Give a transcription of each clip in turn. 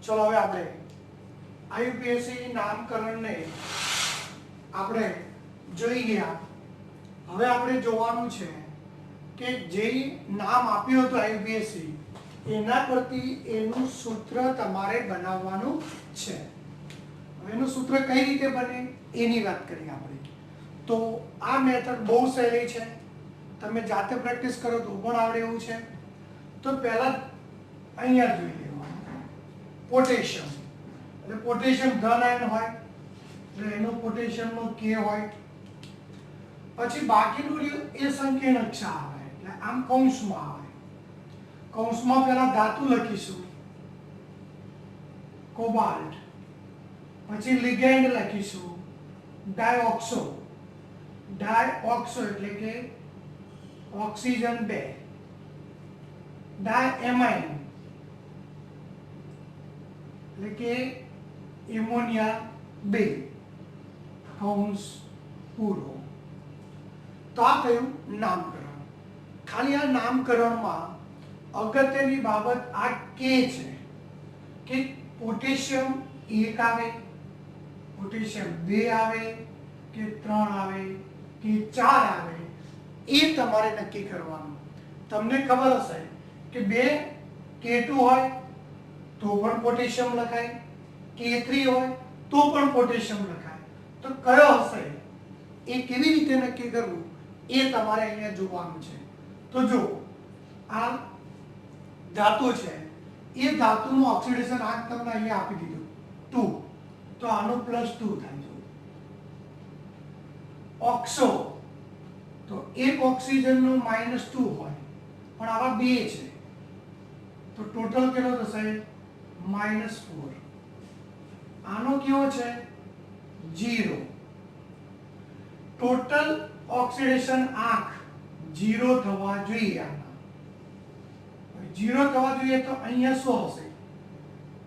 चलो હવે આપણે આઈયુપીએસસી નામકરણને આપણે જોઈ ગયા। હવે આપણે જોવાનું છે કે જે નામ આપ્યું હતું આઈયુપીએસસી એના પરથી એનું સૂત્ર તમારે બનાવવાનું છે। હવે એનું સૂત્ર કઈ રીતે બને એની વાત કરીએ આપણે। તો આ મેથડ બહુ સહેલી છે, તમે જાતે પ્રેક્ટિસ કરો તો પણ આવડે એવું છે। તો પહેલા અહીંયા જોઈ લેવાનું પોટેશિયમ, એટલે પોટેશિયમ ધન આયન હોય એટલે એનો પોટેશિયમનો K હોય। પછી બાકીનું રહ્યું એ સંકીર્ણ ક્ષાર આવે એટલે આમ કૌંસમાં આવે। કૌંસમાં પહેલા ધાતુ લખીશું કોબાલ્ટ, પછી લિગેન્ડ લખીશું ડાયઓક્સો, ડાયઓક્સો એટલે કે ઓક્સિજન 2, ડાયએમાઇન એટલે કે એમોનિયા 2, કૌંસ પૂરો। તો આ થયું નામકરણ। ખાલી આ નામકરણમાં અગત્યની બાબત આ કે છે કે પોટેશિયમ 1 આવે, પોટેશિયમ 2 આવે કે 3 આવે કે 4 આવે એ તમારે નક્કી કરવાનું। તમને ખબર હશે કે 2 K2 હોય તો પણ પોટેશિયમ લખાય, K3 હોય તો પણ પોટેશિયમ લખાય। તો કયો હશે એ કેવી રીતે નક્કી કરવું એ તમારે અહીંયા જોવાનું છે। તો જો આ ધાતુ છે એ ધાતુનું ઓક્સિડેશન આંક તમને અહીંયા આપી દીધું 2, તો આનો +2 થાય છે। ઓક્સો તો એક ઓક્સિજનનો -2 હોય પણ આવા 2 છે તો ટોટલ કેટલો થશે -4। આનો કેવો છે 0, ટોટલ ઓક્સિડેશન આંક 0 થવા જોઈએ। આના 0 થવા જોઈએ તો અહીંયા શું હશે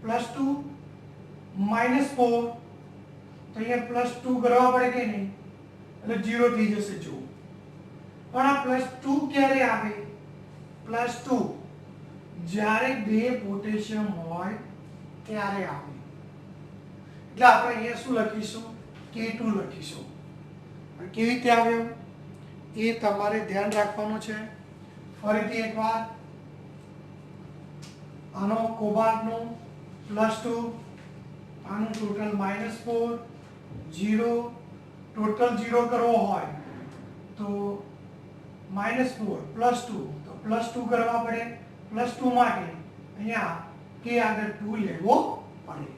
+2 -4 તો અહીંયા +2 કરવા પડે કે નહીં એટલે 0 થઈ જશે। જો પણ આ +2 ક્યારે આવે +2 જ્યારે 2 પોટેશિયમ હોય ત્યારે આવે। એટલે આપણે અહીંયા શું લખીશું K2 લખીશું। કેવી રીતે આવ્યો એ તમારે ધ્યાન રાખવાનું છે। ફરીથી એકવાર આનો કોબાલ્ટનો +2, આનું ટોટલ -4, 0, ટોટલ 0 કરવો હોય તો -4 +2 તો +2 કરવા પડે, +2 માટે અહીંયા K આગળ 2 લેવો પડે।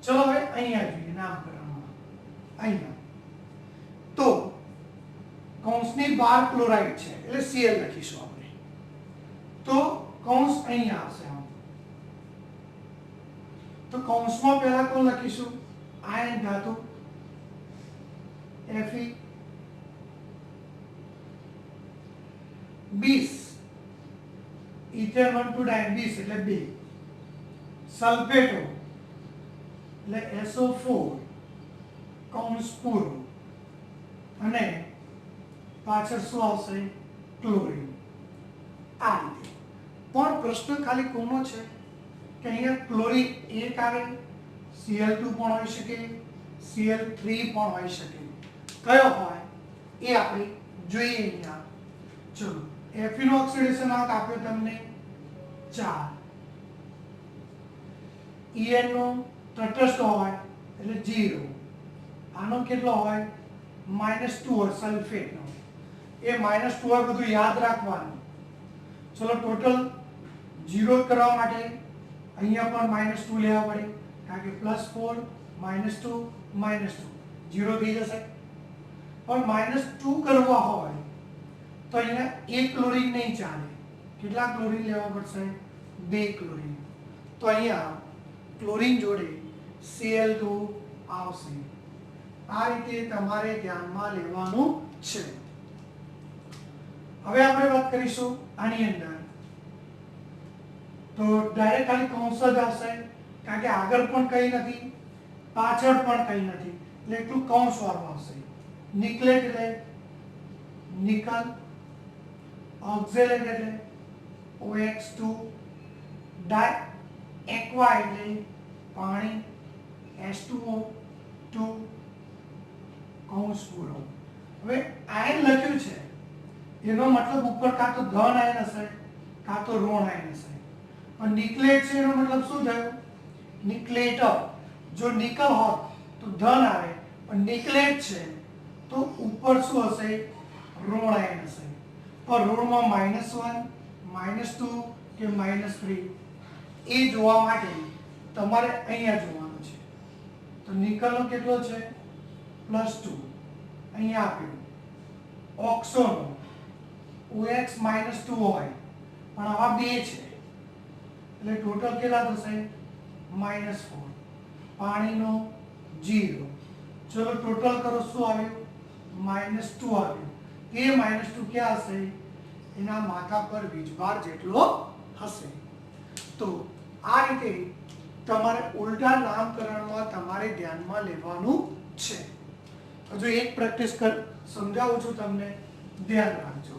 ચલો હવે અહીંયા જોઈએ નામકરણમાં। અહીંયા તો કૌંસની બહાર ક્લોરાઇડ છે એટલે Cl લખીશું આપણે। તો કૌંસ અહીંયા આવશે આમ। તો કૌંસમાં પહેલા કોણ લખીશું આયન ધાતુ Fe, 20 ઇથેન 1 2 20 એટલે 2, સલ્ફેટો એટલે SO4 કૌંસ પૂરો અને પાછળ શું આવશે ક્લોરીન। આ રીતે પણ પ્રશ્ન ખાલી કોનો છે કે અહીંયા ક્લોરીન 1 આવે, Cl2 પણ હોઈ શકે, Cl3 પણ હોઈ શકે। કયો હોય એ આપણે જોઈએ અહીંયા। ચલો Fe નો ઓક્સિડેશન આંક આપ્યો તમને 4, En નો તટસ્થ હોય એટલે 0, આનો કેટલો હોય -2 હોય સલ્ફેટનો, એ -2 હોય બધું યાદ રાખવાનું। ચલો ટોટલ 0 કરવા માટે અહીંયા પણ -2 લેવા પડે કારણ કે +4 -2 -2 0 થઈ જશે। પણ -2 કરવા હોય તો અહીંયા 1 ક્લોરીન નહીં ચાલે, કેટલા ક્લોરીન લેવા પડશે 2 ક્લોરીન। તો અહીંયા ક્લોરીન જોડે Cl2 આવશે। આ રીતે તમારે ધ્યાનમાં લેવાનું છે। હવે આપણે વાત કરીશું આની અંદર તો ડાયરેક્ટ ખાલી કૌંસ જ આવશે કારણ કે આગળ પણ કંઈ નથી પાછળ પણ કંઈ નથી એટલે એટલું કૌંસ વાળું આવશે। નિકલેટ એટલે નિકલ, ઓક્ઝેલેટ એટલે OX2, એક્વા એટલે પાણી, H2O2 કૌંસ પૂરો. હવે આયન લખ્યું છે એનો મતલબ ઉપર કાં તો ધન આયન હશે કાં તો ઋણ આયન હશે. પણ નિકલેટ છે એનો મતલબ શું થયો? નિકલેટ. જો નિકલ હોત તો ધન આવે, પણ નિકલેટ છે તો ઉપર શું હશે? ઋણ આયન હશે. પણ ઋણમાં -1 -2 કે -3 એ જોવા માટે તમારે અહીંયા જોવાનું છે. તો નિકલનો કેટલો છે? +2 અહીંયા આપ્યું. ઓક્સોનો OX -2 હોય પણ આવા બે છે એટલે ટોટલ કેટલા થશે? -4. પાણીનો 0. ચલો ટોટલ કરો, શું આવ્યું? -2 આવ્યું. એ -2 ક્યાં હશે? એના માથા પર વીજભાર જેટલો હશે. તો આ રીતે તમારે ઉલટા નામકરણમાં તમારે ધ્યાનમાં લેવાનું છે. હજુ એક પ્રેક્ટિસ સમજાવું છું તમને, ધ્યાન રાખજો.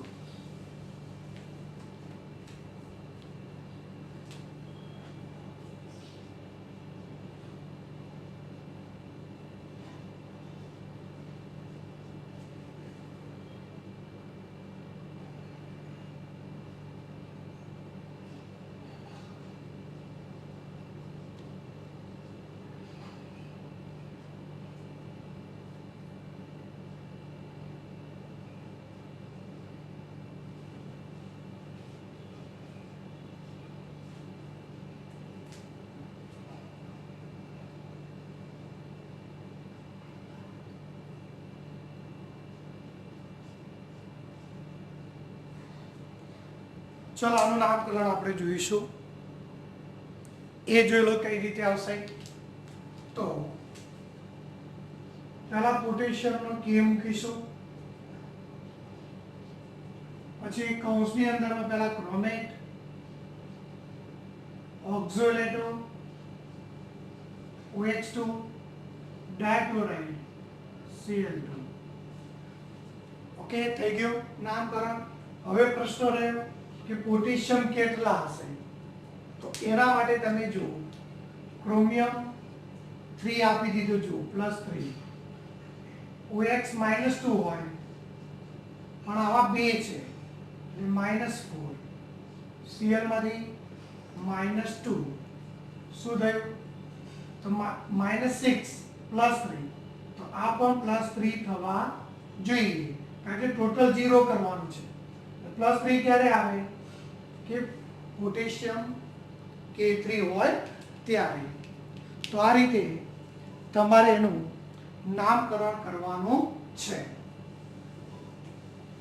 ચલો આનું નામકરણ આપણે જોઈશું. એ જોઈ લો કઈ રીતે આવશે. તો પહેલા પોટેશિયમનો K મૂકીશું, પછી કૌંસની અંદરમાં પહેલા ક્રોમેટ, ઓક્ઝોલેટો, OH2, ડાયક્લોરાઇડ, Cl2. ઓકે, થઈ ગયું નામકરણ. હવે પ્રશ્ન રહ્યો કે પોટેશિયમ કેટલા હશે? તો એના માટે તમે જુઓ, ક્રોમિયમ 3 આપી દીધું, જુઓ +3. OX -2 હોય પણ આવા બે છે એટલે -4. Cl માંથી -2 શું થયું? તો -6 +3. તો આ પણ +3 થવા જોઈએ કારણ કે ટોટલ 0 કરવાનું છે. +3 ક્યારે આવે? કે પોટેશિયમ K3 હોય ત્યારે. તો આ રીતે તમારે એનું નામકરણ કરવાનું છે.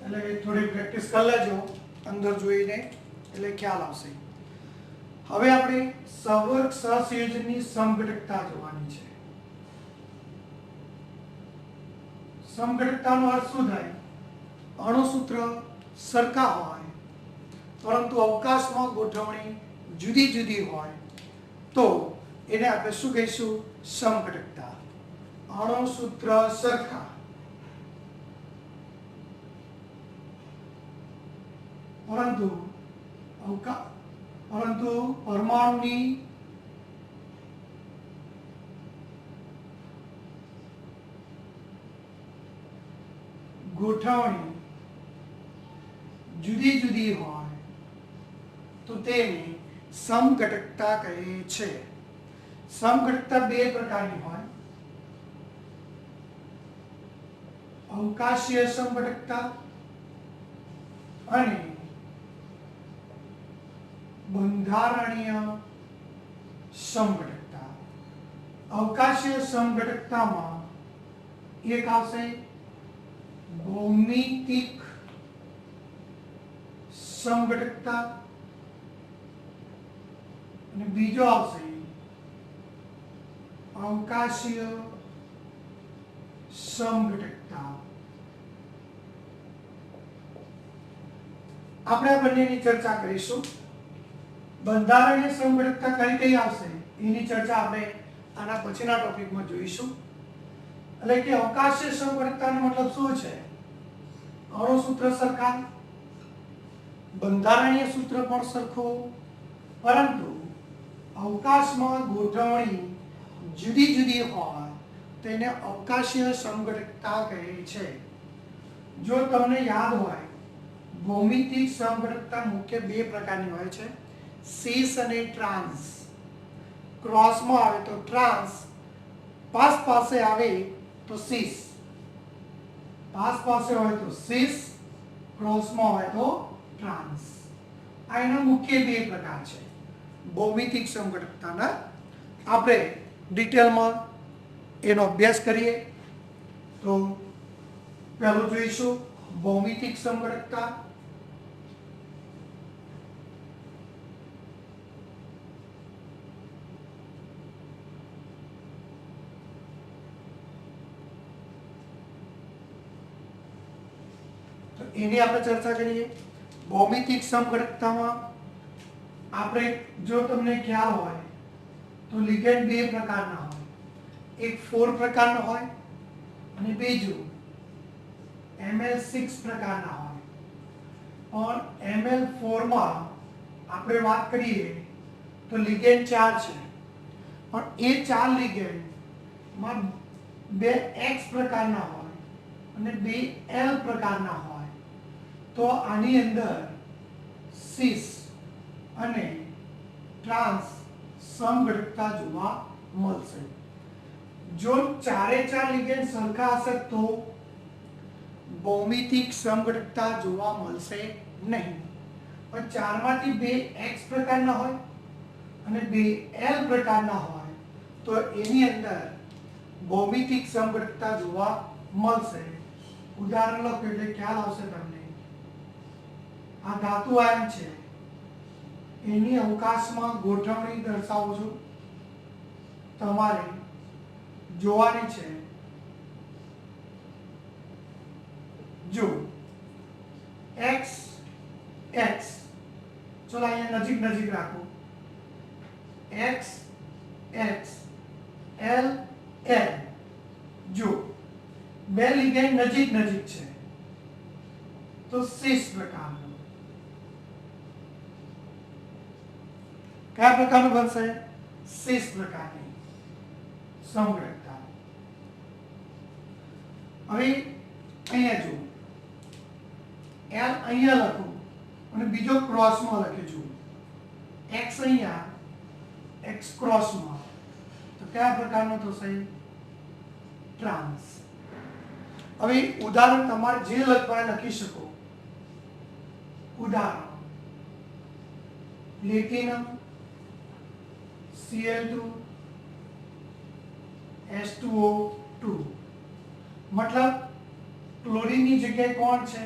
એટલે થોડી પ્રેક્ટિસ કરી લેજો અંદર જોઈને એટલે ખ્યાલ આવશે. હવે આપણે સવર્ગ સહસંયોજનની સમઘટકતા જોવાની છે. સમઘટકતાનો અર્થ શું થાય? અણુસૂત્ર સરખા હોય પરંતુ અવકાશમાં ગોઠવણી જુદી જુદી હોય તો એને આપણે શું કહીશું? સમઘટકતા. અણુસૂત્ર સરખા પરંતુ પરમાણુની ગોઠવણી જુદી જુદી હોય તો તેને સમઘટકતા કહે છે. સમઘટકતા બે પ્રકારની હોય, અવકાશીય સમઘટકતા અને બંધારણીય સમઘટકતા. અવકાશીય સમઘટકતામાં એક આવશે ભૌમિતિક સમઘટકતા અને બીજો આવશે અવકાશીય સમઘટકતા. આપણે આ બંનેની ચર્ચા કરીશું. બંધારણીય સમઘટકતા કઈ કઈ આવશે એની ચર્ચા આપણે આના પછીના ટોપિકમાં જોઈશું. એટલે કે અવકાશીય સમઘટકતાનો મતલબ શું છે? અણુસૂત્ર સરખા, બંધારણીય સૂત્ર પણ સરખું, પરંતુ અવકાશમાં ગોઠવણી જુદી જુદી હોય તેને અવકાશીય સમઘટકતા કહે છે. જો તમને યાદ હોય, ભૌમિતિક સમઘટકતા મુખ્ય બે પ્રકારની હોય છે, સિસ અને ટ્રાન્સ. ક્રોસમાં આવે તો ટ્રાન્સ, પાસ પાસે આવે તો સિસ. પાસ પાસે હોય તો સિસ, ક્રોસમાં હોય તો ટ્રાન્સ. આ એના મુખ્ય બે પ્રકાર છે ભૌમિતિક સમઘટકતાના. આપણે ડિટેલમાં એનો અભ્યાસ કરીએ તો પહેલું જોઈશું ભૌમિતિક સમઘટકતા. તો એની આપણે ચર્ચા કરીએ. ભૌમિતિક સમઘટકતામાં આપણે, જો તમને ખ્યાલ હોય તો લિગેન્ડ બે પ્રકારના હોય. એક 4 પ્રકારનો હોય અને બીજું Ml6 પ્રકારના હોય. પણ Ml4 માં આપણે વાત કરીએ તો લિગેન્ડ 4 છે, પણ એ 4 લિગેન્ડમાં બે X પ્રકારના હોય અને બે L પ્રકારના હોય. તો આની અંદર સિસ અને ટ્રાન્સ સમઘટકતા જોવા મળશે. જો ચારે ચાર લિગેન્ડ સરખા હશે તો ભૌમિતિક સમઘટકતા જોવા મળશે નહીં. પણ ચારમાંથી બે X પ્રકારના હોય અને બે L પ્રકારના હોય તો એની અંદર ભૌમિતિક સમઘટકતા જોવા મળશે. ઉદાહરણ લો એટલે ખ્યાલ આવશે તમને. આ ધાતુ આયન છે, એની અવકાશમાં ગોઠવણી દર્શાવું છું, તમારે જોવાની છે. જો x x, ચલો અહીંયા નજીક નજીક રાખો, x x l l. જો બે લિગેન્ડ નજીક નજીક છે તો સિસ પ્રકારનું. કયા પ્રકારનું બનશે? સિસ પ્રકારની સમઘટકતા. હવે અહીંયા જુઓ, L અહીંયા લખું અને બીજો ક્રોસમાં લખી જુઓ, X અહીંયા, X ક્રોસમાં, તો કયા પ્રકારનો થશે? ટ્રાન્સ. હવે ઉદાહરણ તમારે જે લખવા લખી શકો. ઉદાહરણ પ્લેટિનમ Cl2 H2O2. મતલબ ક્લોરીનની જગ્યાએ કોણ છે?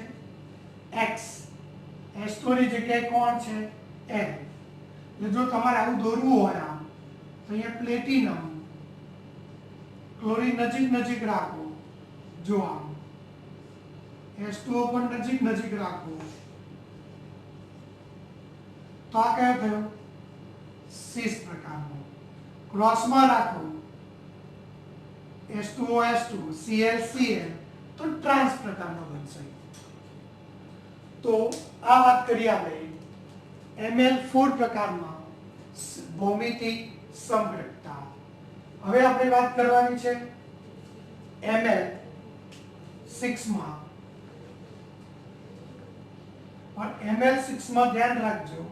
X. H2O ની જગ્યાએ કોણ છે? L. એટલે જો તમારે આવું દોરવું હોય આમ, તો અહીંયા પ્લેટિનમ ક્લોરીન નજીક નજીક રાખો. જો આમ H2O પણ નજીક નજીક રાખો. તો આ કયો થયો? સિસ પ્રકારનો. ક્રોસમાં રાખો H2O H2 Cl Cl, તો ટ્રાન્સ પ્રકારનો બનશે. તો આ વાત કરી આપણે Ml4 પ્રકારમાં ભૌમિતિક સમઘટકતા. હવે આપણે વાત કરવાની છે Ml6 માં. પણ Ml6 માં ધ્યાન રાખજો,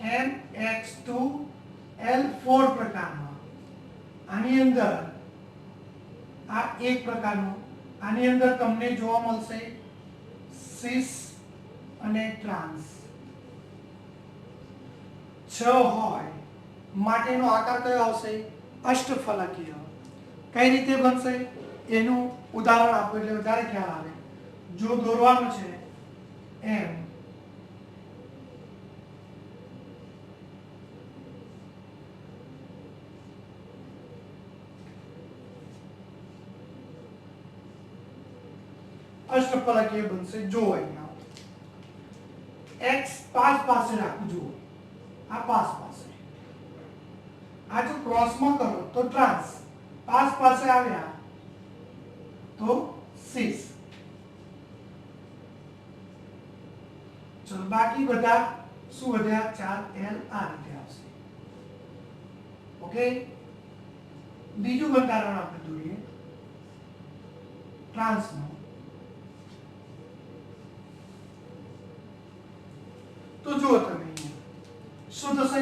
NH2L4 પ્રકારમાં. આની અંદર આ એક પ્રકારનો, આની અંદર તમને જોવા મળશે સિસ અને ટ્રાન્સ. 6 હોય માટેનો આકાર કયો આવશે? અષ્ટફલકીય. કઈ રીતે બનશે એનું ઉદાહરણ આપો એટલે વધારે ખ્યાલ આવે. જો દોરવાનું છે એમ, અષ્ટફલકીય બનશે. જો અહીંયા x પાસે રાખું, જુઓ આ પાસે. આ જો ક્રોસમાં કરો તો ટ્રાન્સ, પાસે આવ્યા તો સિસ. ચલો બાકી બધા શું વધ્યા 4L આ રીતે આવશે. ઓકે, બીજું બંધારણ આપણે દોરીએ ટ્રાન્સનું. તો જુઓ તમે અહીંયા શું થશે,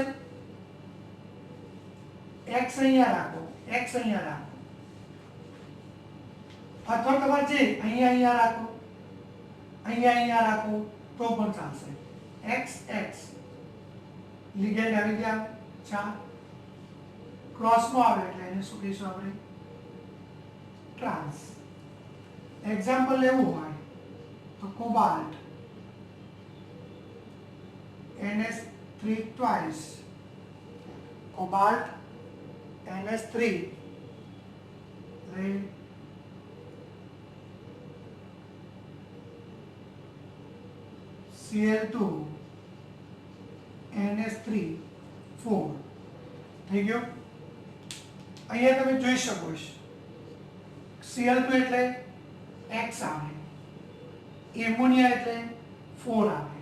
x અહીંયા રાખો, x અહીંયા રાખો, અથવા તમારે જે અહીંયા રાખો, અહીંયા રાખો તો પણ ચાલશે. x x લિગેન્ડ આવી ગયા 4, ક્રોસમાં આવે એટલે એને શું કહીશું આપણે, ટ્રાન્સ. એક્ઝામ્પલ લેવું હોય તો cobalt NS3 twice, cobalt NS3 Cl2 NS3 4 થઈ ગયો. અહીંયા તમે જોઈ શકો છો Cl2 એટલે X આવે, એમોનિયા એટલે 4 આવે.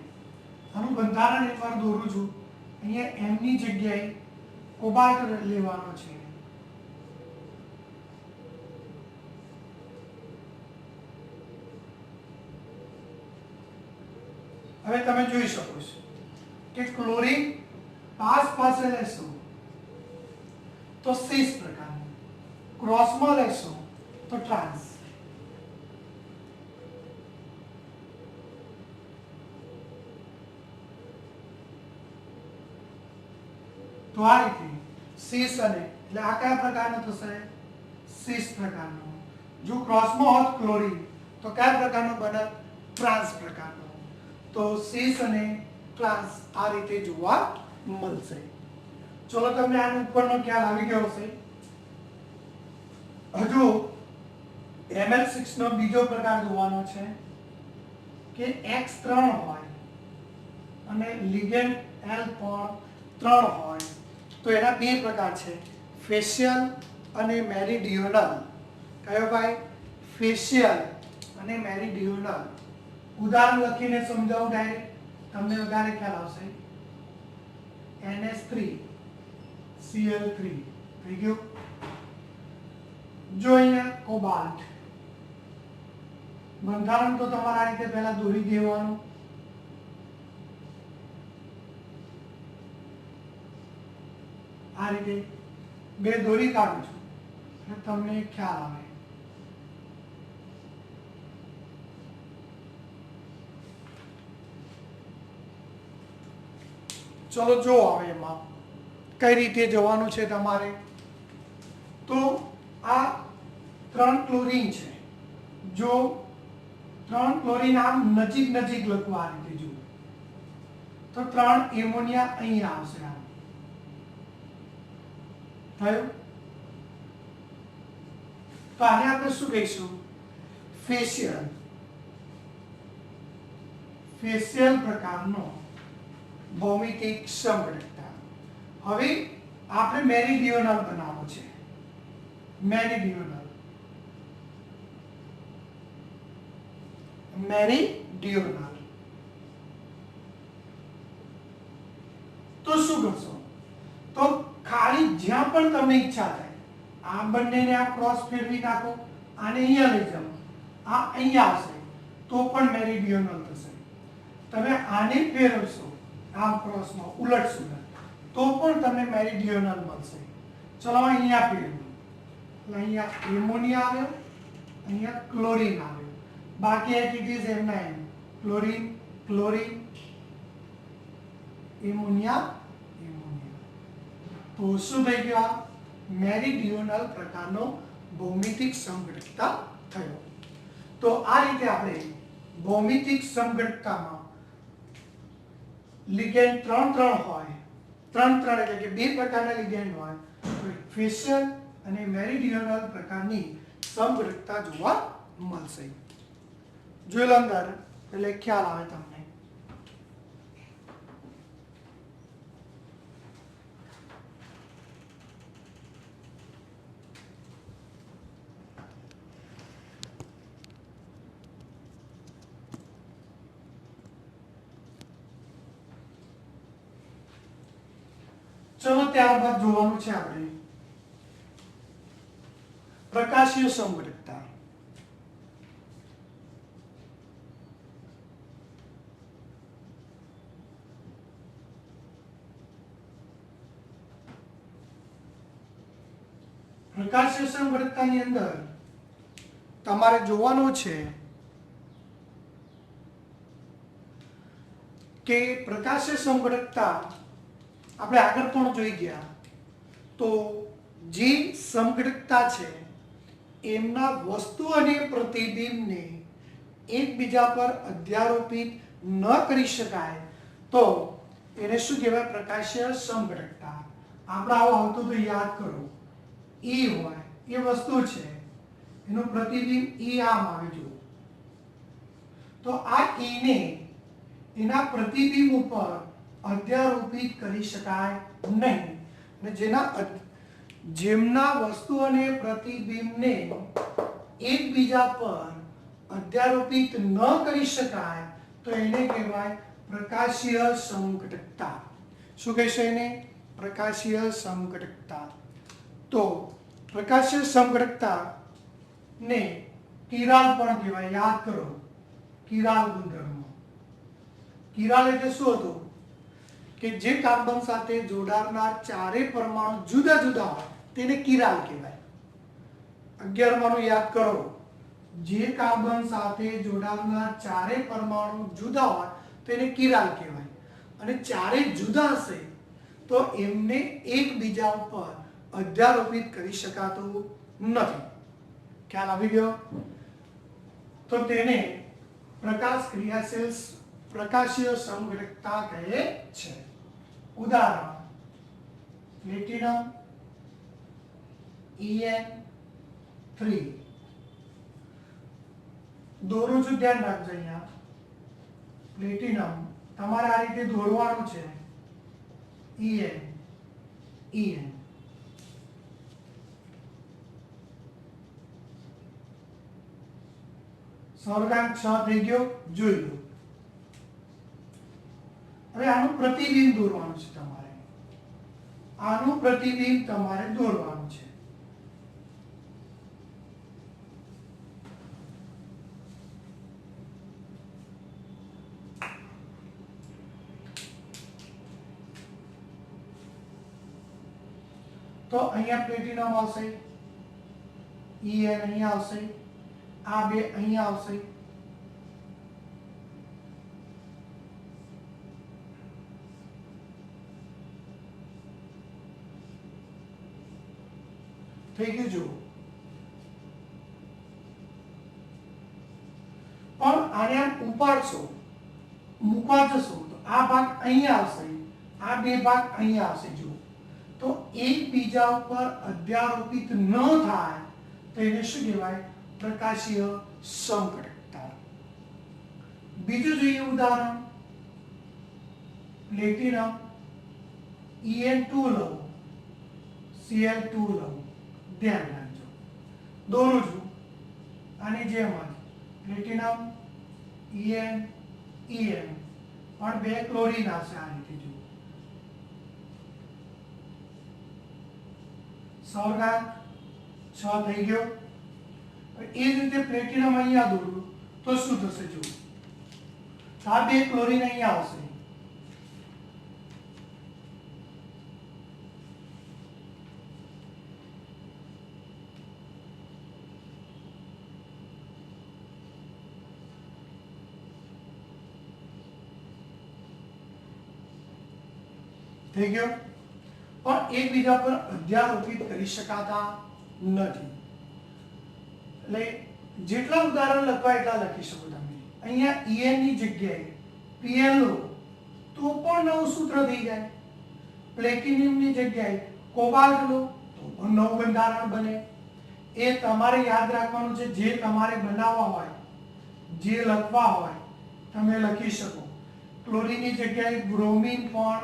આનું બંધારણ એકવાર દોરું છું. અહીંયા M ની જગ્યાએ કોબાલ્ટ લેવાનો છે. હવે તમે જોઈ શકો છો કે ક્લોરીન પાસે લેશો તો સીસ પ્રકારનું, ક્રોસમાં લેશો તો ટ્રાન્સ. તો આ રીતે સીસ અને એટલે આ કયા પ્રકારનો થશે, સીસ પ્રકારનો. જો ક્રોસમાં હોત ક્લોરીન તો કયા પ્રકારનો બને, ટ્રાન્સ પ્રકારનો. તો સીસ અને ટ્રાન્સ આ રીતે જોવા મળશે. ચલો તમને આનો ઉપરનો ખ્યાલ આવી ગયો હશે. હજુ Ml6 નો બીજો પ્રકાર જોવાનો છે કે X3 હોય અને લિગેન્ડ L પણ 3 હોય તો એના બે પ્રકાર છે, ફેશિયલ અને મેરીડિયોનલ. કયો ભાઈ, ફેશિયલ અને મેરીડિયોનલ. ઉદાહરણ લખીને સમજાવું ડાયરેક્ટ, તમને વધારે ખ્યાલ આવશે. NS3 Cl3 થઈ ગયું. જો અહીંયા કોબાલ્ટ બંધારણ તો તમારે આ રીતે પહેલા દોરી દેવાનું. આ રીતે બે દોરી કાઢું છું એટલે તમને ખ્યાલ આવે. ચલો જો હવે એમાં કઈ રીતે જવાનું છે તમારે. તો આ 3 ક્લોરીન છે. જો 3 ક્લોરીન આમ નજીક લખવા આ રીતે જુઓ તો 3 એમોનિયા અહીંયા આવશે. આમ થયું. તો આને આપણે શું કહીશું, ફેશિયલ પ્રકારનો ભૌમિતિક સમઘટકતા. હવે આપણે મેરીડિયોનલ બનાવવો છે. મેરીડિયોનલ તો શું કરશો, તો ખાલી જ્યાં પણ તમને ઈચ્છા થાય આ બંનેને આ ક્રોસ ફેરવી નાખો, આને અહીંયા લઈ જાઓ, આ અહીંયા આવશે તો પણ મેરીડિયોનલ થશે. તમે આને ફેરવશો આમ ક્રોસમાં ઉલટશો તો પણ તમને મેરીડિયોનલ મળશે. ચલો અહીંયા ફેરવો એટલે અહીંયા એમોનિયા આવ્યો, અહીંયા ક્લોરીન આવ્યો. બાકી એટ ઇટ ઇઝ એમના એમ, ક્લોરીન એમોનિયા. તો શું થઈ ગયું, મેરીડિયોનલ પ્રકારનો ભૌમિતિક સમઘટકતા થયો. તો આ રીતે આપણે ભૌમિતિક સમઘટકતામાં લિગેન્ડ 3 હોય, 3 એટલે કે બે પ્રકારના લિગેન્ડ હોય તો ફેશિયલ અને મેરીડિયોનલ પ્રકારની સમઘટકતા જોવા મળશે. જોઈ લો અંદર એટલે ખ્યાલ આવે તમને. ચલો ત્યારબાદ જોવાનું છે આપણે પ્રકાશીય સમઘટકતા. પ્રકાશીય સમઘટકતાની અંદર તમારે જોવાનું છે કે પ્રકાશીય સમઘટકતા આપણે આગળ પણ જોઈ ગયા. તો જે સમઘટકતા છે એમના વસ્તુ અને પ્રતિબિંબને એકબીજા પર અધ્યારોપિત ન કરી શકાય તો એને શું કહેવાય? પ્રકાશીય સમઘટકતા. આપણે આવું આવતું તો યાદ કરો. E હોય એ વસ્તુ છે, એનું પ્રતિબિંબ E આમ આવે જુઓ. તો આ E ને એના પ્રતિબિંબ ઉપર અધ્યારોપિત કરી શકાય નહીં. અને જેમના વસ્તુ અને પ્રતિબિંબને એકબીજા પર અધ્યારોપિત ન કરી શકાય તો એને કહેવાય પ્રકાશીય સમઘટકતા. શું કહેશે એને? પ્રકાશીય સમઘટકતા. તો પ્રકાશીય સમઘટકતા ને કિરાલ પણ કહેવાય. યાદ કરો, કિરાલ ગુણધર્મ. કિરાલ એટલે શું હતું? કે જે કાર્બન સાથે જોડાનાર ચારે પરમાણુ જુદા જુદા હોય તેને કિરાલ કહેવાય. 11માનું યાદ કરો. જે કાર્બન સાથે જોડાનાર ચારે પરમાણુ જુદા હોય તેને કિરાલ કહેવાય. અને ચારે જુદા હશે તો એમને એકબીજા ઉપર અધ્યારોપિત કરી શકાતું નથી. ખ્યાલ આવી ગયો? તો તેને પ્રકાશીય સમઘટકતા કહે છે. ઉદાહરણ પ્લેટિનમ En3. દોરું છું, ધ્યાન રાખજો. અહીંયા પ્લેટિનમ તમારે આ રીતે દોરવાનું છે. En સહગુણાંક 6 થઈ ગયો. જોઈ લો. હવે આનું પ્રતિબિંબ દોરવાનું છે તમારે. આનું પ્રતિબિંબ તમારે દોરવાનું છે. તો અહીંયા પ્લેટિનમ આવશે, En અહીંયા આવશે, આ બે અહીંયા આવશે. થઈ ગયું. જુઓ. પણ આને આમ ઉપાડશો, મૂકવા જશો તો આ ભાગ અહીંયા આવશે, આ બે ભાગ અહીંયા આવશે. જુઓ. તો એકબીજા ઉપર અધ્યારોપિત ન થાય તો એને શું કહેવાય? પ્રકાશીય સમઘટકતા. બીજું જોઈએ ઉદાહરણ. પ્લેટિનમ En2 લો, Cl2 લો. ધ્યાન રાખજો. દોરું છું આની જેમ જ. પ્લેટિનમ En પણ બે ક્લોરીન આવશે આ રીતે. જુઓ. સહગુણાંક 6 થઈ ગયો. એ જ રીતે પ્લેટિનમ અહીંયા દોરું તો શું થશે? જુઓ. આ બે ક્લોરીન અહીંયા આવશે. થઈ ગયો. પણ એકબીજા પર અધ્યારોપિત કરી શકાતા નથી. એટલે જેટલા ઉદાહરણ લખવા એટલા લખી શકો તમે. અહીંયા En ની જગ્યાએ Pl લો તો પણ નવું સૂત્ર થઈ જાય. પ્લેટિનમ ની જગ્યાએ કોબાલ્ટ લો તો પણ નવું બંધારણ બને. એ તમારે યાદ રાખવાનું છે. જે તમારે બનાવવા હોય, જે લખવા હોય તમે લખી શકો. ક્લોરીન ની જગ્યાએ બ્રોમિન પણ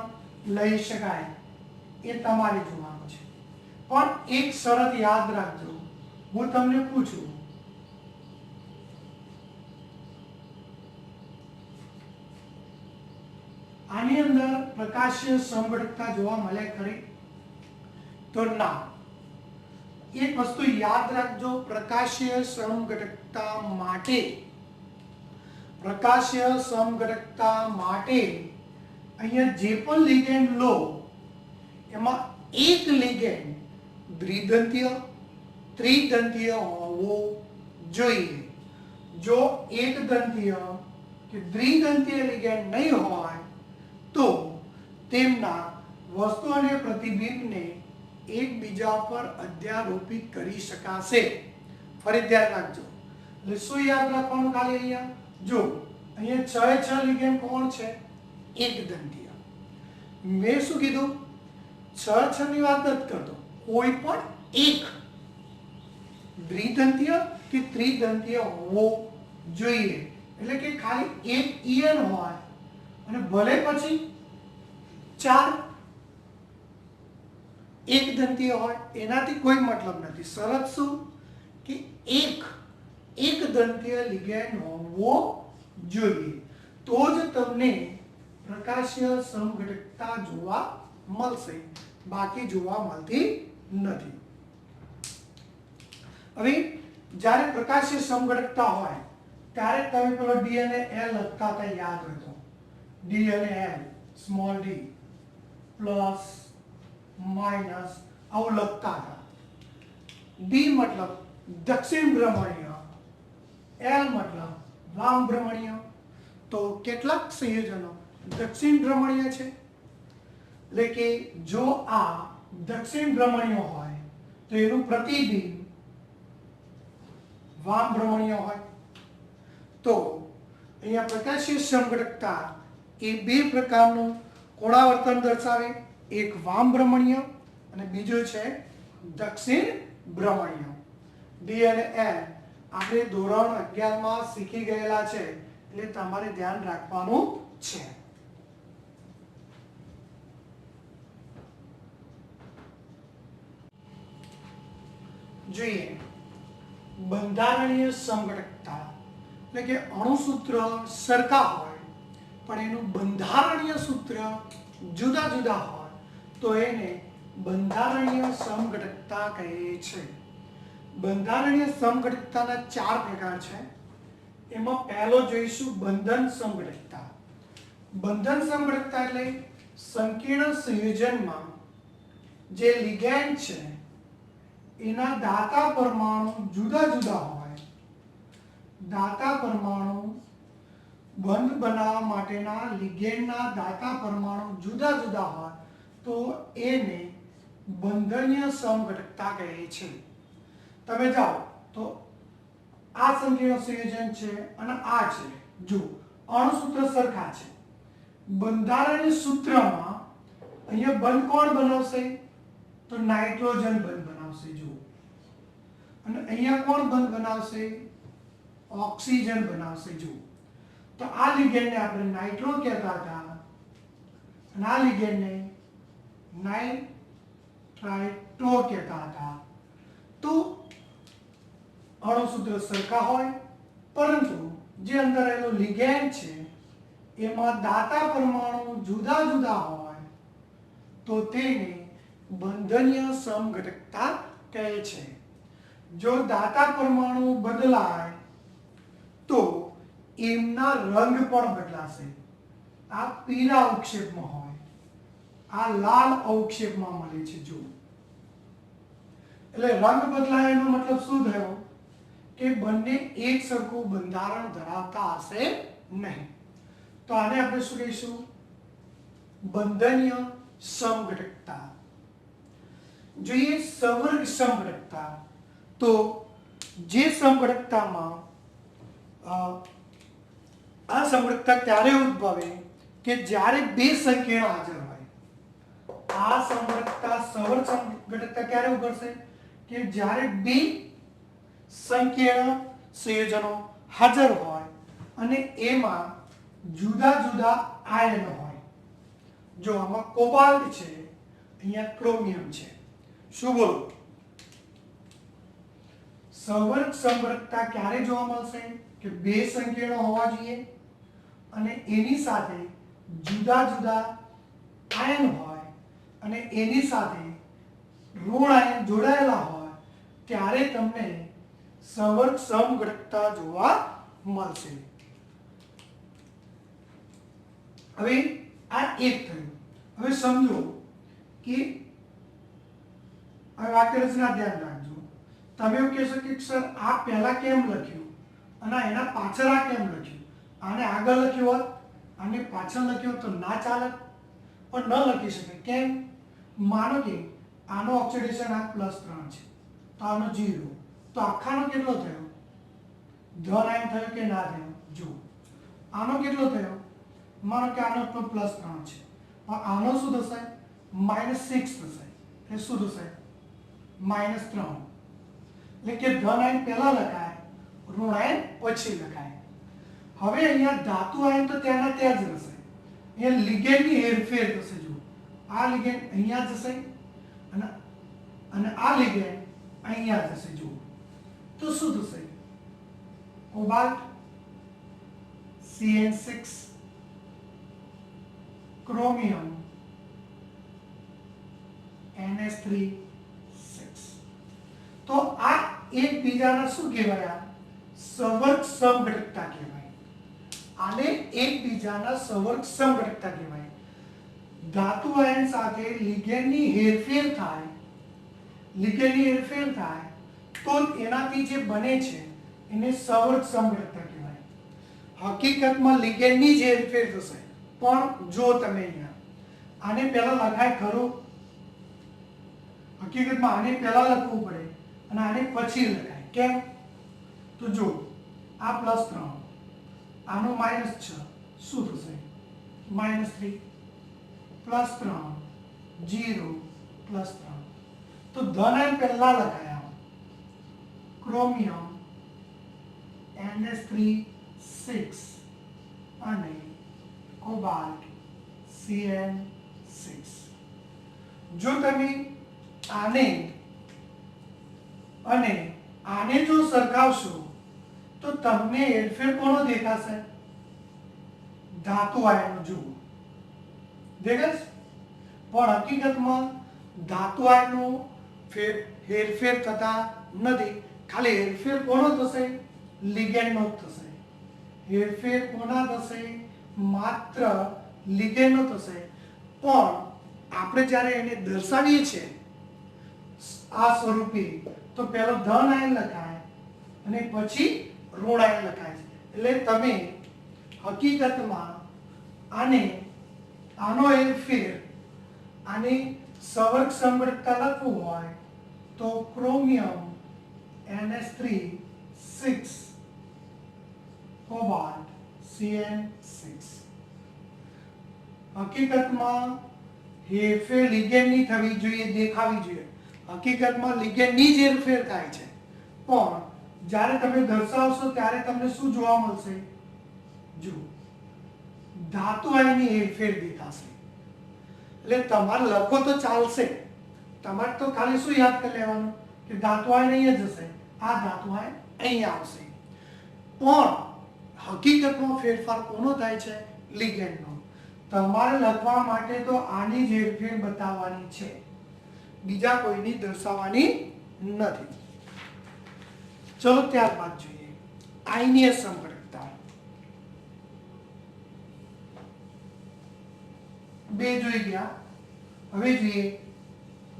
લઈ શકાય. એ તમારે જોવાનું છે. પણ એક શરત યાદ રાખજો. હું તમને પૂછું, આની અંદર પ્રકાશીય સમઘટકતા જોવા મળે ખરી? તો ના. એક વસ્તુ યાદ રાખજો, પ્રકાશીય સમઘટકતા માટે અહીંયા જે પણ લિગેન્ડ લો એમાં એક લિગેન્ડ દ્વિદંતીય, ત્રિદંતીય હોવો જોઈએ. જો એક દંતીય કે દ્વિદંતીય લિગેન્ડ નહીં હોય તો તેમના વસ્તુ અને પ્રતિબિંબને એકબીજા પર અધ્યારોપિત કરી શકાશે. ફરી ધ્યાન રાખજો. એટલે શું યાદ રાખવાનું ખાલી અહીંયા જો અહીંયા 6 લિગેન્ડ કોણ છે? એક દંતીય. મેં શું કીધું? 6 ની વાત નથી કરતો, કોઈ પણ એક દ્વિદંતીય કે ત્રિદંતીય હોવો જોઈએ. એટલે કે ખાલી એક ઈયન હોય અને ભલે પછી 4 એક દંતીય હોય, એનાથી કોઈ મતલબ નથી. શરત શું કે એક દંતીય લિગેન્ડ હોવો જોઈએ, તો જ તમને પ્રકાશીય સમઘટકતા જોવા મળશે, બાકી જોવા મળતી નથી. હવે જ્યારે પ્રકાશીય સમઘટકતા હોય ત્યારે તમે પેલો ડી અને એલ લખતા હતા, યાદ હોય તો ડી અને L, small D plus minus આવું લખતા હતા. ડી મતલબ દક્ષિણ ભ્રમણીય, એલ મતલબ વામ ભ્રમણીય. તો કેટલાક સંયોજનો દક્ષિણ ભ્રમણીય છે, એટલે કે જો આ દક્ષિણ ભ્રમણીય હોય તો એનું પ્રતિબિંબ વામ ભ્રમણીય હોય. તો અહીંયા પ્રકાશીય સમઘટકતા એ બે પ્રકારનું કોણાવર્તન દર્શાવે, એક વામ ભ્રમણીય અને બીજો છે દક્ષિણ ભ્રમણીય. ડી અને એલ આપણે ધોરણ 11 માં શીખી ગયેલા છે, એટલે તમારે ધ્યાન રાખવાનું છે. જોઈએ બંધારણીય સમઘટકતા, એટલે કે અણુસૂત્ર સરખા હોય પણ એનું બંધારણીય સૂત્ર જુદા જુદા હોય તો એને બંધારણીય સમઘટકતા કહે છે. બંધારણીય સમઘટકતાના 4 પ્રકાર છે. એમાં પહેલો જોઈશું બંધન સમઘટકતા. બંધન સમઘટકતા એટલે સંકીર્ણ સંયોજનમાં જે લિગેન્ડ છે એના દાતા પરમાણુ જુદા જુદા હોય. દાતા પરમાણુ બંધ બનાવવા માટેના લિગેન્ડના દાતા પરમાણુ જુદા જુદા હોય તો એને બંધનીય સમઘટકતા કહે છે. તમે જાઓ તો આ સંકીર્ણ સંયોજન છે અને આ છે, જો અણુસૂત્ર સરખા છે. બંધારણીય સૂત્રમાં અહીંયા બંધ કોણ બનાવશે? તો નાઇટ્રોજન બંધ બનાવશે. જો અને અહીંયા કોણ બંધ બનાવશે? ઓક્સિજન બનાવશે. જો તો આ લિગેન્ડને આપણે નાઇટ્રો કહેતા હતા અને આ લિગેન્ડને નાઇટ્રાઇટો કહેતા હતા. તો અણુસૂત્ર સરખા હોય પરંતુ જે અંદર રહેલો લિગેન્ડ છે એમાં દાતા પરમાણુ જુદા જુદા હોય તો તેને બંધનીય સમઘટકતા કહે છે. જો દાતા પરમાણુ બદલાય તો એમના રંગ પણ બદલાશે. આ પીળા અવક્ષેપમાં હોય, આ લાલ અવક્ષેપમાં મળે છે. જો એટલે રંગ બદલાય એનો મતલબ શું થયો કે બંને એક સરખું બંધારણ ધરાવતા હશે નહીં. તો આને આપણે શું કહીશું? બંધનીય સમઘટકતા. જોઈએ સવર્ગ સમઘટકતા. તો જે સમઘટકતામાં આ સમઘટકતા ત્યારે ઉદ્ભવે કે જ્યારે બે સંકીર્ણ હાજર હોય. આ સમઘટકતા સવર્ગ સમઘટકતા ક્યારે ઉભરશે? કે જ્યારે બે સંકીર્ણ સંયોજનો હાજર હોય અને એમાં જુદા જુદા આયન હોય. જો આમાં કોબાલ્ટ છે, અહીંયા ક્રોમિયમ છે. શું બોલો? સવર્ગ સમઘટકતા ક્યારે જોવા મળશે? કે બે સંકીર્ણ હોવા જોઈએ અને એની સાથે જુદા જુદા આયન હોય અને એની સાથે ઋણ આયન જોડાયેલા હોય ત્યારે તમને સવર્ગ સમઘટકતા જોવા મળશે. હવે આ એક થયું. હવે સમજો કે આ વાક્ય રચના ધ્યાન રાખજો. તમે એવું કહેશો કે સર આ પહેલા કેમ લખ્યું અને એના પાછળ આ કેમ લખ્યું, આને આગળ લખ્યું હોત આને પાછળ લખ્યું તો ના ચાલે, પણ ન લખી શકે. કેમ? માનો કે આનો ઓક્સિડેશન આ +3 છે તો આનો 0, તો આખાનો કેટલો થયો? ધન આયન થયો કે ના થયો? જો આનો કેટલો થયો? માનો કે આનો પણ +3 છે, પણ આનો શું થશે? -6 થશે. એટલે શું થશે? -3. એટલે કે ધન આયન પહેલા લખાય, ઋણ આયન પછી લખાય. હવે અહીંયા ધાતુ આયન તો ત્યાંના ત્યાં જ રહેશે. અહીંયા લિગેન્ડની હેરફેર થશે. જો આ લિગેન્ડ અહીંયા જશે અને આ લિગેન્ડ અહીંયા જશે. જો તો શું થશે? કોબાલ્ટ CN6, ક્રોમિયમ NS3 તો આ એકબીજાના શું કહેવાય? સવર્ગ સમઘટકતા કહેવાય. આને એકબીજાના સવર્ગ સમઘટકતા કહેવાય. ધાતુ આયન સાથે લિગેન્ડની હેરફેર થાય, તો એનાથી જે બને છે એને સવર્ગ સમઘટકતા કહેવાય. હકીકતમાં લિગેન્ડની જ હેરફેર થશે, પણ જો તમે અહીંયા આને પહેલા લખાય ખરું? હકીકતમાં આને પહેલા લખવું પડે અને આને પછી લખાય. કેમ? તો જો આ +3, આનો -6, શું થશે? -3 +3 0 +3. તો ધન આયન પહેલા લખાયા, ક્રોમિયમ NS3 અને કોબાલ્ટ CN6. જો તમે આને અને આને જો સરખાવશો તો તમને હેરફેર કોનો દેખાશે? ધાતુ આયનો. જુઓ દેખાય, પણ હકીકતમાં ધાતુ આયનો હેરફેર થતા નથી. ખાલી હેરફેર કોનો થશે? લિગેન્ડનો થશે. હેરફેર કોના થશે? માત્ર લિગેન્ડનો થશે. પણ આપણે જ્યારે એને દર્શાવીએ છીએ આ સ્વરૂપે તો પહેલો ધન આયન લખાય અને પછી ઋણ આયન લખાય છે. એટલે તમે હકીકતમાં આનો હેરફેર આને સવર્ગ સમઘટકતા લખવું હોય તો ક્રોમિયમ NS3 કોબાલ્ટ CN6. હકીકતમાં હેરફેર લિગેન્ડની થવી જોઈએ, દેખાવી જોઈએ. હકીકતમાં લિગેન્ડની જ હેરફેર થાય છે, પણ જ્યારે તમે દર્શાવશો ત્યારે તમને શું જોવા મળશે? જો ધાતુ આયનની હેરફેર દેખાશે. એટલે તમારે લખો તો ચાલશે, તમારે તો ખાલી શું યાદ કરી લેવાનું કે ધાતુ આયન અહીંયા જશે, આ ધાતુ આયન અહીંયા આવશે. પણ હકીકતમાં ફેરફાર કોનો થાય છે? લિગેન્ડનો. તમારે લખવા માટે તો આની જ હેરફેર બતાવવાની છે, બીજા કોઈની દર્શાવવાની નથી. ચલો ત્યારબાદ જોઈએ આયનીય સમઘટકતા. 2 જોઈ ગયા. હવે જોઈએ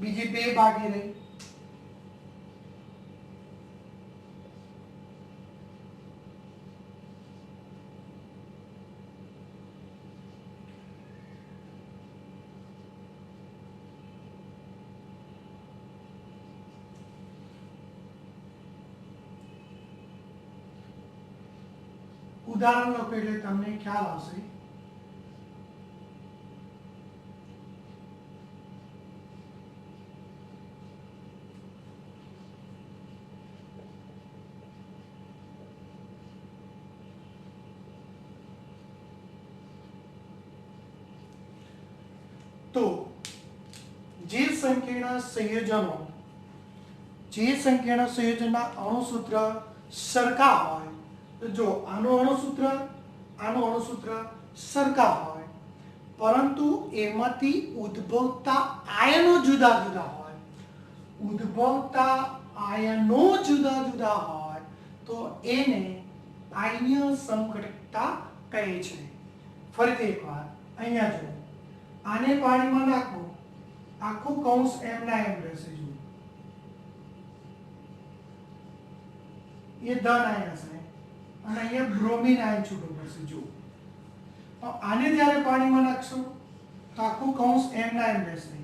બીજી 2 બાકી રહી. ઉદાહરણ લખો એટલે તમને ખ્યાલ આવશે. તો જે સંકીર્ણ સંયોજનના અણુસૂત્ર સરખા હોય, જો આનું અણુસૂત્ર સરખા હોય પરંતુ એમાંથી ઉદ્ભવતા આયનો જુદા જુદા હોય ઉદ્ભવતા આયનો જુદા જુદા હોય તો એને આયનીય સમઘટકતા કહે છે. ફરીથી એકવાર અહીંયા જો, આને પાણીમાં નાખો, આખું કૌંસ એમના એમ રહેશે. જો એ ધન આયન હશે અને અહીંયા બ્રોમિન આયન છૂટો પડશે. જો આને જ્યારે પાણીમાં નાખશો તો આખું કૌંસ એમના એમ રહેશે.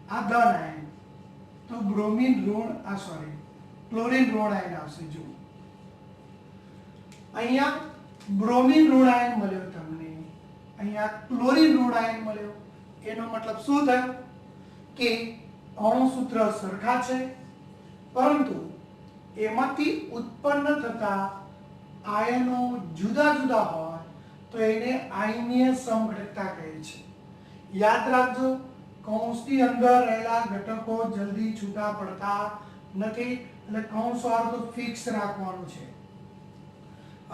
આ ધન આયન તો બ્રોમિન ઋણ ક્લોરીન ઋણ આયન આવશે. જો અહીંયા બ્રોમિન ઋણ આયન મળ્યો તમને, અહીંયા ક્લોરીન ઋણ આયન મળ્યો. એનો મતલબ શું થયો કે અણુ સૂત્ર સરખા છે, પરંતુ એમાંથી ઉત્પન્ન થતા આયનો જુદા જુદા હોય તો એને આયનીય સમઘટકતા કહે છે. યાદ રાખજો, કૌંસની અંદર રહેલા ઘટકો જલ્દી છૂટા પડતા નથી, એટલે કૌંસ વાળું તો ફિક્સ રાખવાનું છે.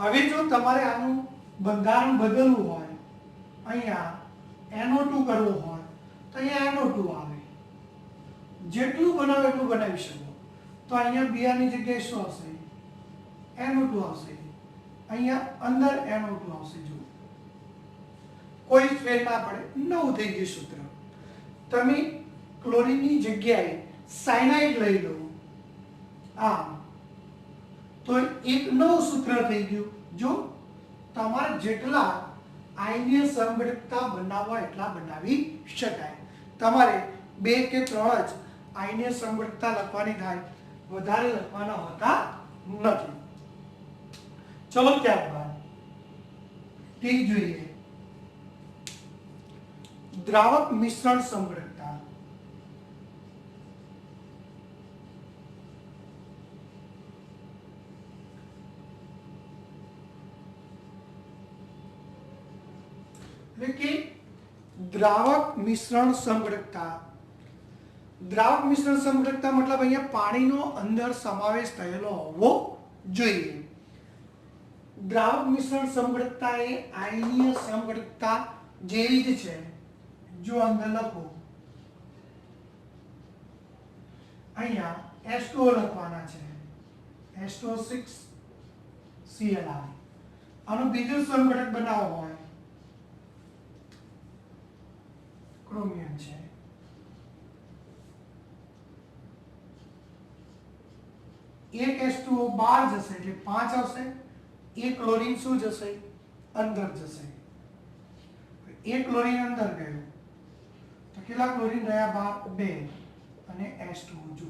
હવે જો તમારે આનું બંધારણ બદલવું હોય, અહીંયા NO2 કરવું હોય તો અહીંયા NO2 આવે. જેટલું બનાવો એટલું બનાવી શકો. તો અહીંયા Br ની જગ્યાએ શું આવશે? NO2 આવશે. અહીંયા અંદર NO2 આવશે. જો કોઈ ફેર ના પડે, નવું થઈ ગયું સૂત્ર. તમે ક્લોરીનની જગ્યાએ સાયનાઇડ લઈ લો, આમ તો એક નવું સૂત્ર થઈ ગયું. જો તમારે જેટલા આયનીય સમઘટકતા બનાવવા એટલા બનાવી શકાય. તમારે 2 કે 3 જ આયનીય સમઘટકતા લખવાની થાય, વધારે લખવાના હોતા નથી. ચલો ત્યારબાદ ઠીક જોઈએ, દ્રાવક મિશ્રણ સમઘટકતા. એટલે કે દ્રાવક મિશ્રણ સમઘટકતા. દ્રાવક મિશ્રણ સમઘટકતા મતલબ અહીંયા પાણીનો અંદર સમાવેશ થયેલો હોવો જોઈએ. દ્રાવક મિશ્રણ સમઘટકતા એ આયનીય સમઘટકતા જેવી જ છે. જો અંદર લખો, અહીંયા H2O લખવાના છે, H2O6Cl. આનું બીજું સમઘટક બનાવવો હોય, ક્રોમિયમ છે. એક H2O બહાર જશે એટલે 5 આવશે. એક ક્લોરીન શું જશે? અંદર જશે. એક ક્લોરીન અંદર ગયો તો કેટલા ક્લોરીન રહ્યા બહાર? 2 અને H2O. જો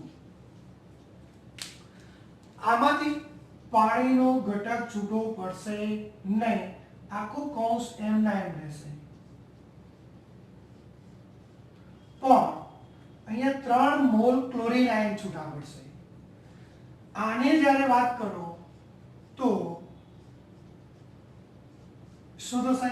આમાંથી પાણીનો ઘટક છૂટો પડશે નહીં, આખું કૌંસ એમના એમ રહેશે. પણ અહીંયા 3 મોલ ક્લોરીન આયન છૂટા પડશે. આને જ્યારે વાત કરો તો શું થશે?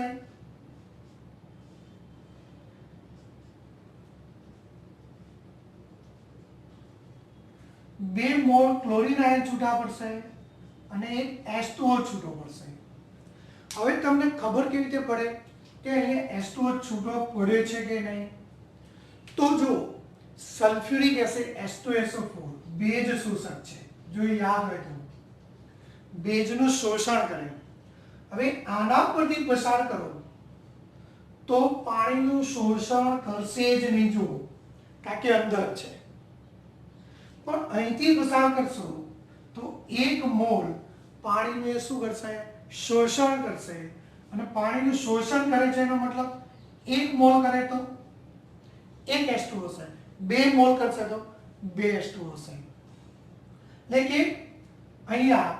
2 મોલ ક્લોરીન આયન છૂટા પડશે અને એક H2O છૂટો પડશે. હવે તમને ખબર કેવી રીતે પડે કે અહીંયા H2O છૂટો પડ્યો છે કે નહીં? તો જો સલ્ફ્યુરિક એસિડ H2SO4 બેઝ શોષક છે. જો યાદ હોય તો બેઝનું શોષણ કરે. હવે આના પરથી પસાર કરો તો પાણીનું શોષણ કરશે જ નહીં. જો કારણ કે અંદર છે. પણ અહીંથી પસાર કરશો તો 1 મોલ પાણીનું શું કરશે? શોષણ કરશે. અને પાણીનું શોષણ કરે છે એનો મતલબ 1 મોલ કરે તો 1 H2O છે, 2 મોલ કરશે તો 2 H2O છે. એટલે કે અહીંયા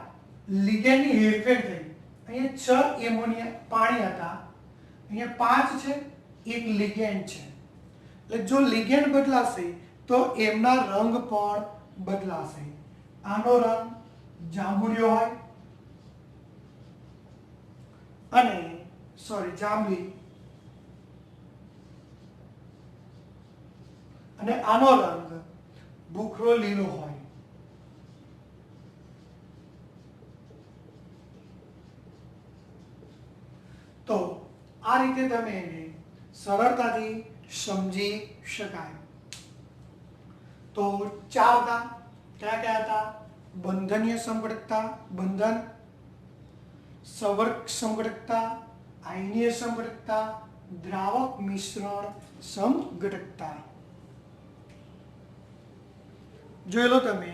લિગેન્ડની હેરફેર થઈ. અહીંયા 6 એમોનિયા પાણી હતા, અહીંયા 5 છે, એક લિગેન્ડ છે. એટલે જો લિગેન્ડ બદલાશે તો એમના રંગ પણ બદલાશે. આનો રંગ જાંબુડિયો હોય અને જાંબલી, અને આનો રંગ ભૂખરો લીલો હોય. તો આ રીતે તમે એને સરળતાથી સમજી શકાય. તો 4 હતા. કયા કયા હતા? બંધનીય સમઘટકતા, બંધન, સંવર્ગ સમઘટકતા, આયનીય સમઘટકતા, દ્રાવક મિશ્રણ સમઘટકતા. જોઈ લો તમે.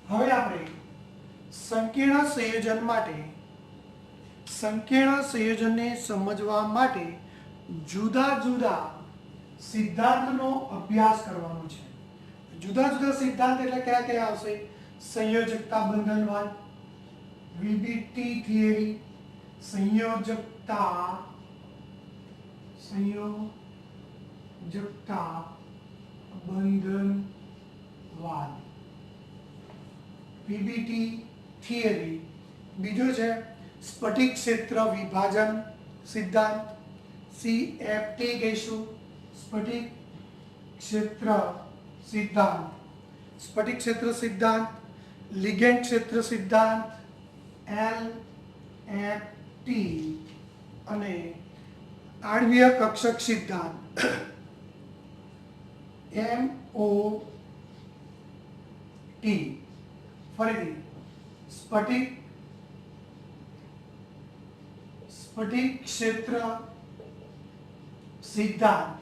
હવે આપણે સંકીર્ણ સંયોજનને સમજવા માટે જુદા જુદા સિદ્ધાંતનો અભ્યાસ કરવાનો છે. જુદા જુદા સિદ્ધાંત એટલે કયા કયા આવશે? સંયોજકતા બંધનવાદ, વીબીટી થિયરી, સંયોજકતા બંધનવાદ, વીબીટી થિયરી. બીજો છે સ્ફટિક ક્ષેત્ર વિભાજન સિદ્ધાંત, સીએફટી કહીશું. સ્ફટિક ક્ષેત્ર સિદ્ધાંત, સ્ફટિક ક્ષેત્ર સિદ્ધાંત, લિગેન્ડ ક્ષેત્ર સિદ્ધાંત, એલએફટી, અને આણ્વીય કક્ષક સિદ્ધાંત, એમઓટી. ફરીથી સ્ફટિક ક્ષેત્ર સિદ્ધાંત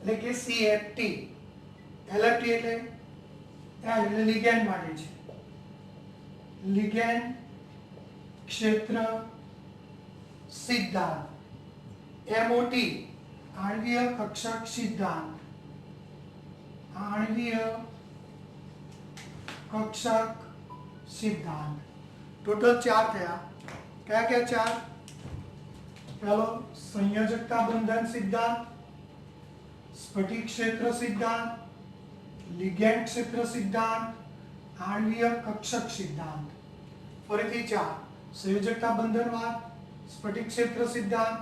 એટલે કે સીએફટી. એલએફટી એટલે લિગેન્ડ માટે છે. લિગેન્ડ ક્ષેત્ર સિદ્ધાંત. એમઓટી આણ્વીય કક્ષક સિદ્ધાંત, આણ્વીય કક્ષક સિદ્ધાંત. ટોટલ 4 થયા. કયા કયા 4? પહેલો સંયોજકતા બંધન સિદ્ધાંત, સ્ફટિક ક્ષેત્ર સિદ્ધાંત, લિગેન્ડ ક્ષેત્ર સિદ્ધાંત, આણ્વીય કક્ષક સિદ્ધાંત. ફરીથી 4: સંયોજકતા બંધનવાદ, સ્ફટિક ક્ષેત્ર સિદ્ધાંત,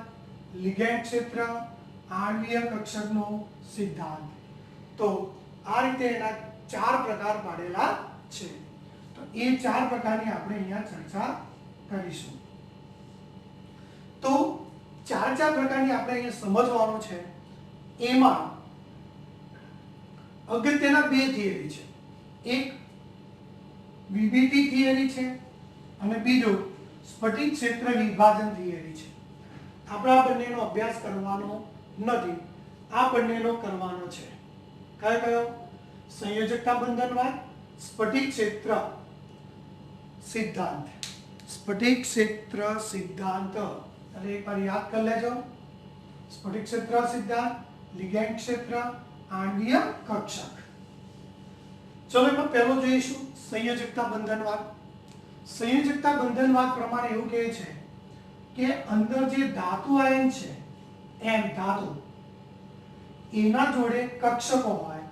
લિગેન્ડ ક્ષેત્ર, આણ્વીય કક્ષકનો સિદ્ધાંત. તો આ રીતે એના 4 પ્રકાર પાડેલા છે. તો એ 4 પ્રકારની આપણે અહીંયા ચર્ચા કરીશું. તો 4 પ્રકારની આપણે અહીંયા સમજવાનું છે. એમાં અગત્યના 2 થિયરી છે. એક વીબીટી થિયરી છે અને બીજો સ્ફટિક ક્ષેત્ર વિભાજન થિયરી છે. આપણે આ બંનેનો અભ્યાસ કરવાનો નથી, આ બંનેનો કરવાનો છે. કયો કયો? સંયોજકતા બંધનવાદ, સ્ફટિક ક્ષેત્ર સિદ્ધાંત. સ્ફટિક ક્ષેત્ર સિદ્ધાંત એટલે એકવાર યાદ કરી લેજો. સ્ફટિક ક્ષેત્ર સિદ્ધાંત, લિગેન્ડ ક્ષેત્ર, આણ્વીય કક્ષક. ચલો એમાં પહેલો જોઈશું સંયોજકતા બંધનવાદ. સંયોજકતા બંધનવાદ પ્રમાણે એવું કહે છે કે અંદર જે ધાતુ આયન છે, એમ ધાતુ, એના જોડે કક્ષકો હોય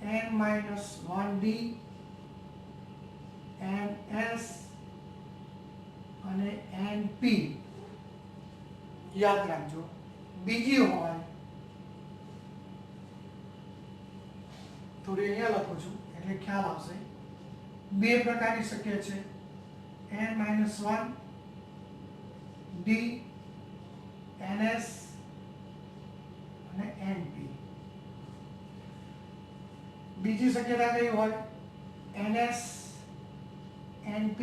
n-1d, ns અને np. યાદ રાખજો. બીજી હોય થોડી અહીંયા લખું છું એટલે ખ્યાલ આવશે. 2 પ્રકારની શક્ય છે, n-1 d, ns અને np. બીજી શક્યતા કઈ હોય? ns, np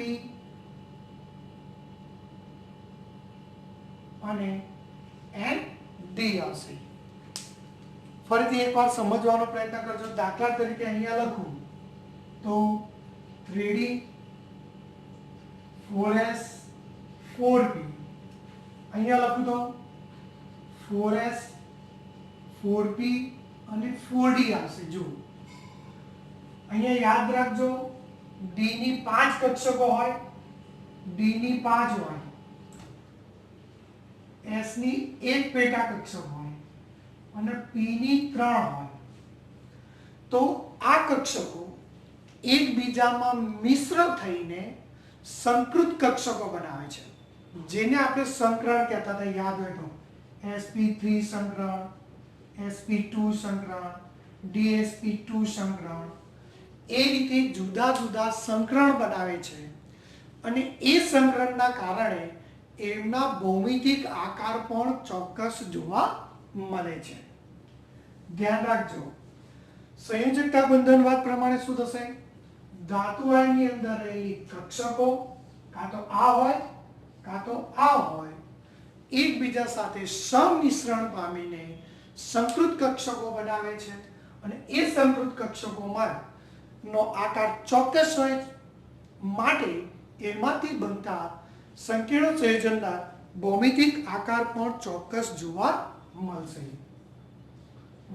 અને nd આવશે. ફરીથી એકવાર સમજવાનો પ્રયત્ન કરજો. દાખલા તરીકે અહીંયા લખું તો 3d 4s 4p. અહીંયા લખું તો 4s 4p અને 4d આવશે. જો અહીંયા યાદ રાખજો D ની 5 કક્ષકો હોય, D ની 5 હોય, S ની 1 પેટા કક્ષક હોય અને P ની 3 હોય. તો આ કક્ષકો એકબીજામાં મિશ્ર થઈને સંકૃત કક્ષકો બનાવે છે, જેને આપણે સંકરણ કહેતા હતા, યાદ હોય તો sp3 સંકરણ, sp2 સંકરણ, dsp2 સંકરણ. એ રીતે જુદા જુદા સંકરણ બનાવે છે અને એ સંકરણના કારણે એમના ભૌમિતિક આકાર પણ ચોક્કસ જોવા મળે છે. ધ્યાન રાખજો, સંયોજકતા બંધનવાદ પ્રમાણે શું થશે? ધાતુ આયનની અંદર રહેલી કક્ષકો કાં તો આ હોય કાં તો આ હોય, એકબીજા સાથે સંમિશ્રણ પામીને સંકૃત કક્ષકો બનાવે છે અને એ સંકૃત કક્ષકોમાં નો આકાર ચોક્કસ હોય, માટે એમાંથી બનતા સંકીર્ણ સંયોજનના ભૌમિતિક આકાર પણ ચોક્કસ જોવા મળશે.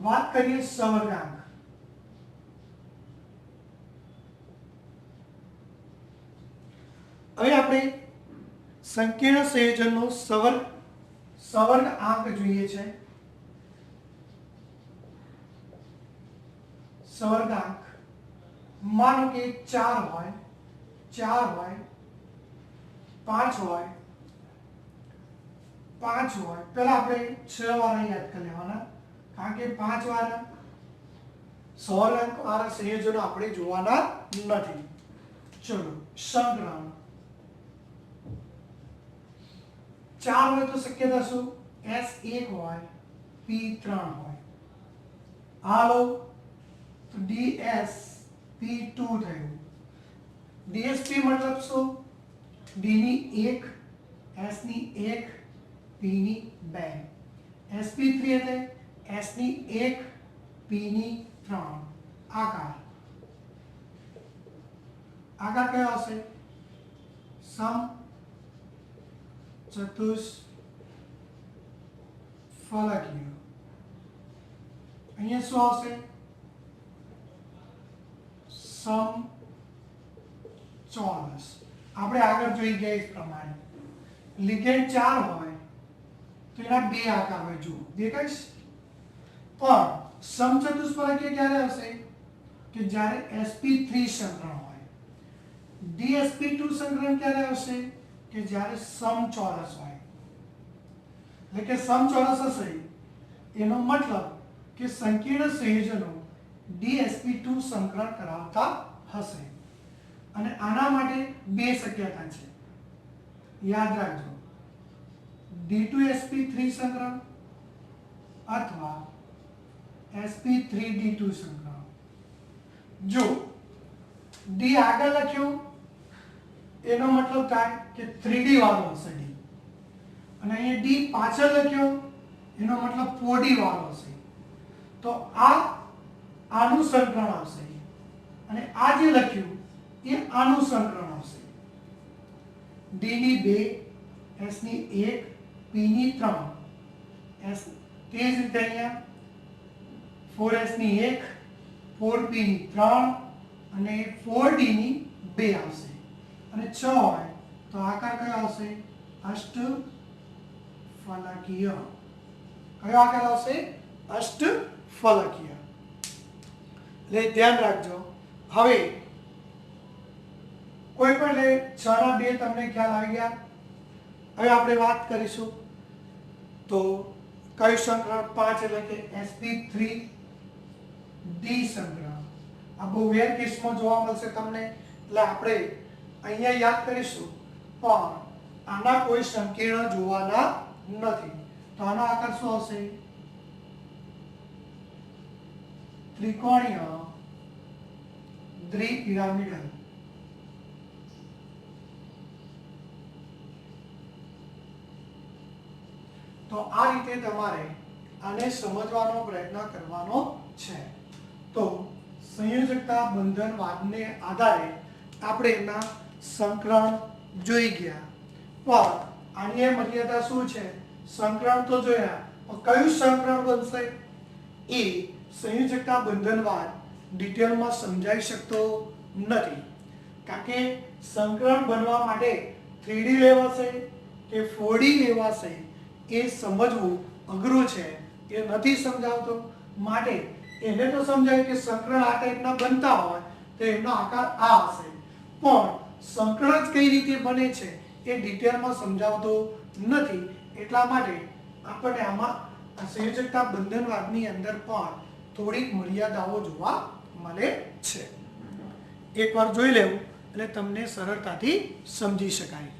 વાત કરીએ સંવર્ગાંક. હવે આપણે સંકીર્ણ સંયોજનનો સંવર્ગાંક જોઈએ છે. સંવર્ગાંક માનો કે 4 હોય, 4 હોય, 5 હોય, 5 હોય. પહેલા આપણે 6 વાળા યાદ કરી લેવાના, કારણ કે 5 વાળા સહઅંક વાળા સંયોજનો આપણે જોવાના નથી. ચલો, સંકરણ 4 હોય તો શક્યતા શું? S1 હોય, P3 હોય. હાલો, તો DsP2 થયું. DsP મતલબ શું? D ની 1, S ની 1, P ની 2. sp3 એટલે S ની 1, P ની 3. આકાર કયો હશે? સમ ચતુષ્ફલકીય. અહીંયા શું આવશે? સમચોરસ. આપણે આગળ જોઈ ગયા એ પ્રમાણે લિગેન્ડ 4 હોય તો એના 2 આકાર હોય, જુઓ દેખાય છે. પણ સમચતુષ્ફલકીય ક્યારે હશે? કે જ્યારે sp3 સંકરણ હોય. dsp2 સંકરણ ક્યારે આવશે? કે જ્યારે સમચોરસ હોય. એટલે કે સમચોરસ હશે એનો મતલબ કે સંકીર્ણ સંયોજનો dsp2 સંકરણ કરાવતા હશે. અને આના માટે 2 શક્યતા છે, યાદ રાખજો. d2sp3 સંકરણ અથવા sp3d2 સંકરણ. જો d આગળ લખ્યું એનો મતલબ થાય કે 3d વાળો હશે d, અને અહીંયા d પાછળ લખ્યો એનો મતલબ 4d વાળો હશે. તો આનું સંકરણ આવશે અને આ જે લખ્યું એ આનું સંકરણ આવશે. d ની 2, s ની 1, p ની 3. s તે જ રીતે અહીંયા 4s ની 1, 4p ની 3 અને 4d ની 2 આવશે. અને 6 હોય તો આકાર કયો આવશે? અષ્ટફલકીય. કયો આકાર આવશે? અષ્ટફલકીય. એટલે ધ્યાન રાખજો. હવે કોઈ પણ 6 ના 2 તમને ખ્યાલ આવી ગયા. હવે આપણે વાત કરીશું તો કયું સંકરણ? 5 એટલે કે sp3d સંકરણ. આ બહુ રેર કેસમાં જોવા મળશે તમને, એટલે આપણે અહીંયા યાદ કરીશું, પણ આના કોઈ સંકીર્ણ જોવાના નથી. તો આનો આકાર શું હશે? ત્રિકોણીય દ્વિપિરામિડલ. તો આ રીતે તમારે આને સમજવાનો પ્રયત્ન કરવાનો છે. તો સંયોજકતા બંધનવાદને આધારે આપણે એના સંકરણ જોઈ ગયા, પણ આની મર્યાદા શું છે? સંકરણ તો જોયા, પણ કયું સંકરણ બનશે? એ સંયોજકતા બંધનવાદ ડિટેલમાં સમજાઈ શકતો નથી, કારણ કે સંકરણ બનવા માટે 3D લેવાશે કે 4D લેવાશે એ સમજવું અઘરું છે, એ નથી સમજાવતો. માટે એને તો સમજાય કે સંકરણ આ ટાઈપના બનતા હોય તો એનો આકાર આ હશે, પણ સંકરણ જ કઈ રીતે બને છે એ ડિટેલમાં સમજાવતો નથી. એટલા માટે આપણને આમાં સંયોજકતા બંધનવાદની અંદર પણ થોડીક મર્યાદાઓ જોવા મળે છે. એકવાર જોઈ લેવું એટલે તમને સરળતાથી સમજી શકાય.